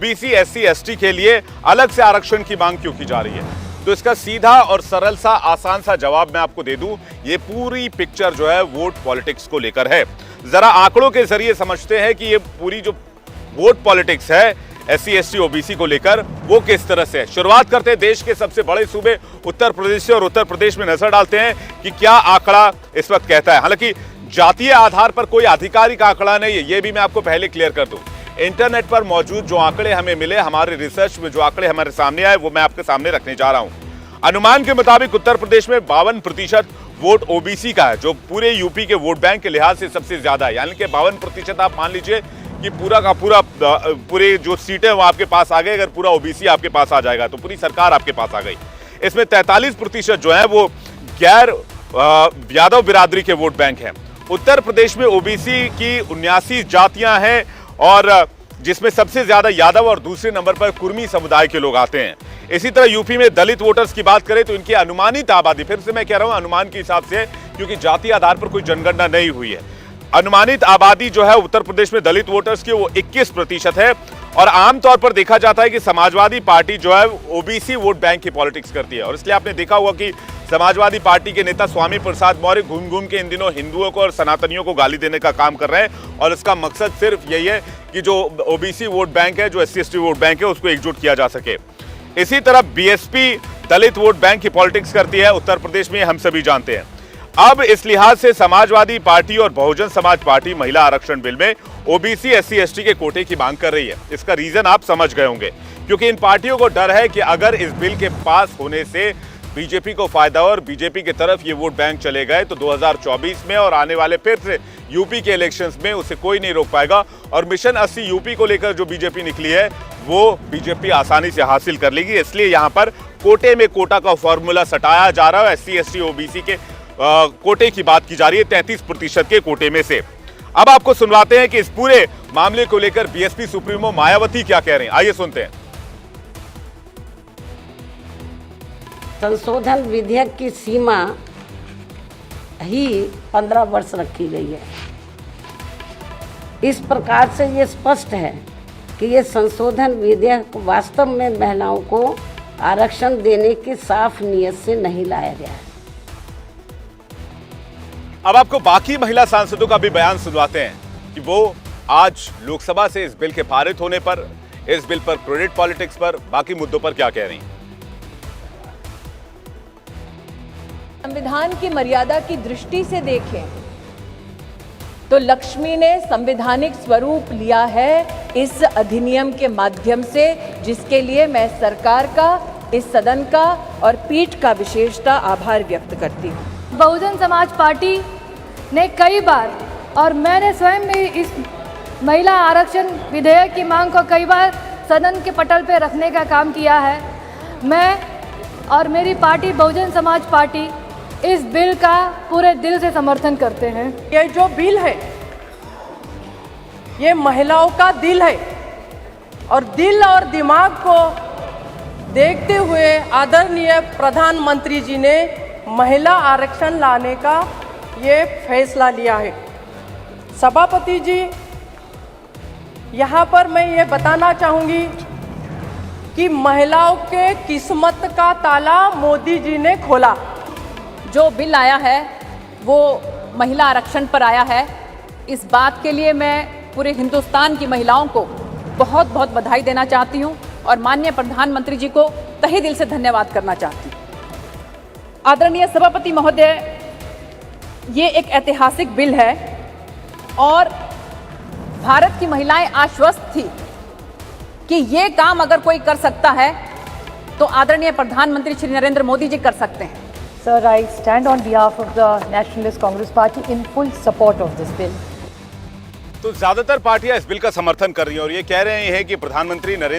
BC SC ST के लिए अलग से आरक्षण की मांग क्यों की जा रही है? तो इसका सीधा और सरल सा आसान सा जवाब मैं आपको दे दूं, ये पूरी पिक्चर जो है वोट पॉलिटिक्स को लेकर है। जरा आंकड़ों के जरिए समझते हैं कि ये पूरी जो वोट पॉलिटिक्स है एससी एसटी ओबीसी को लेकर वो किस तरह से है। शुरुआत करते हैं देश के सबसे बड़े सूबे उत्तर प्रदेश से और उत्तर प्रदेश में नजर डालते हैं कि क्या आंकड़ा इस वक्त कहता है। हालांकि जातीय आधार पर कोई आधिकारिक आंकड़ा नहीं है, ये भी मैं आपको पहले क्लियर कर दूं। इंटरनेट पर मौजूद जो आंकड़े हमें मिले, हमारे रिसर्च में जो आंकड़े हमारे सामने आए, वो मैं आपके सामने रखने जा रहा हूं। अनुमान के मुताबिक उत्तर प्रदेश में 52% वोट ओबीसी का है, जो पूरे यूपी के वोट बैंक के लिहाज से सबसे ज्यादा है। यानी कि 52% आप मान लीजिए कि पूरा का पूरा पूरे जो सीटें वो आपके पास आ गए। अगर पूरा ओबीसी आपके पास आ जाएगा तो पूरी सरकार आपके पास आ गई। इसमें 43% जो है वो गैर यादव बिरादरी के वोट बैंक हैं। उत्तर प्रदेश में ओबीसी की 79 जातियां हैं और जिसमें सबसे ज्यादा यादव और दूसरे नंबर पर कुर्मी समुदाय के लोग आते हैं। इसी तरह यूपी में दलित वोटर्स की बात करें तो इनकी अनुमानित आबादी, फिर से मैं कह रहा हूं अनुमान के हिसाब से, क्योंकि जातीय आधार पर कोई जनगणना नहीं हुई है, अनुमानित आबादी जो है उत्तर प्रदेश में दलित वोटर्स की वो 21% है। और आमतौर पर देखा जाता है कि समाजवादी पार्टी जो है ओबीसी वोट बैंक की पॉलिटिक्स करती है। और इसलिए आपने देखा होगा कि समाजवादी पार्टी के नेता स्वामी प्रसाद मौर्य घूम घूम के इन दिनों हिंदुओं को और सनातनियों को गाली देने का काम कर रहे हैं। और इसका मकसद सिर्फ यही है कि जो ओबीसी वोट बैंक है, जो एससी एसटी वोट बैंक है, उसको एकजुट किया जा सके। इसी तरह बीएसपी दलित वोट बैंक की पॉलिटिक्स करती है उत्तर प्रदेश में, हम सभी जानते हैं। अब इस लिहाज से समाजवादी पार्टी और बहुजन समाज पार्टी महिला आरक्षण बिल में ओबीसी एससी एसटी के कोटे की मांग कर रही है। इसका रीजन आप समझ गए होंगे, क्योंकि इन पार्टियों को डर है कि अगर इस बिल के पास होने से बीजेपी को फायदा और बीजेपी की तरफ ये वोट बैंक चले गए तो 2024 में और आने वाले फिर से यूपी के इलेक्शंस में उसे कोई नहीं रोक पाएगा। और मिशन 80 यूपी को लेकर जो बीजेपी निकली है वो बीजेपी आसानी से हासिल कर लेगी। इसलिए यहां पर कोटे में कोटा का फॉर्मूला सटाया जा रहा है। एससी एसटी ओबीसी के कोटे की बात की जा रही है, 33% के कोटे में से। अब आपको सुनवाते हैं कि इस पूरे मामले को लेकर बीएसपी सुप्रीमो मायावती क्या कह रहे हैं, आइए सुनते हैं। संशोधन विधेयक की सीमा ही 15 वर्ष रखी गई है। इस प्रकार से ये स्पष्ट है कि ये संशोधन विधेयक वास्तव में महिलाओं को आरक्षण देने की साफ नीयत से नहीं लाया गया है। अब आपको बाकी महिला सांसदों का भी बयान सुनवाते हैं कि वो आज लोकसभा से इस बिल के पारित होने पर, इस बिल पर क्रेडिट पॉलिटिक्स पर, बाकी मुद्दों पर क्या कह रही हैं। संविधान की मर्यादा की दृष्टि से देखें तो लक्ष्मी ने संवैधानिक स्वरूप लिया है इस अधिनियम के माध्यम से, जिसके लिए मैं सरकार का, इस सदन का और पीठ का विशेषता आभार व्यक्त करती हूँ। बहुजन समाज पार्टी ने कई बार और मैंने स्वयं भी इस महिला आरक्षण विधेयक की मांग को कई बार सदन के पटल पर रखने का काम किया है। मैं और मेरी पार्टी बहुजन समाज पार्टी इस बिल का पूरे दिल से समर्थन करते हैं। ये जो बिल है ये महिलाओं का दिल है और दिल और दिमाग को देखते हुए आदरणीय प्रधानमंत्री जी ने महिला आरक्षण लाने का ये फैसला लिया है। सभापति जी, यहाँ पर मैं ये बताना चाहूँगी कि महिलाओं के किस्मत का ताला मोदी जी ने खोला। जो बिल आया है वो महिला आरक्षण पर आया है। इस बात के लिए मैं पूरे हिंदुस्तान की महिलाओं को बहुत बहुत बधाई देना चाहती हूँ और माननीय प्रधानमंत्री जी को तहे दिल से धन्यवाद करना चाहती हूँ। आदरणीय सभापति महोदय, ये एक ऐतिहासिक बिल है और भारत की महिलाएं आश्वस्त थी कि ये काम अगर कोई कर सकता है तो आदरणीय प्रधानमंत्री श्री नरेंद्र मोदी जी कर सकते हैं। Sir, I stand on behalf of the Nationalist Congress Party in full support of this bill. तो ज्यादातर पार्टियां इस बिल का समर्थन कर रही हैं और ये कह रहे हैं कि प्रधानमंत्री नरेंद्र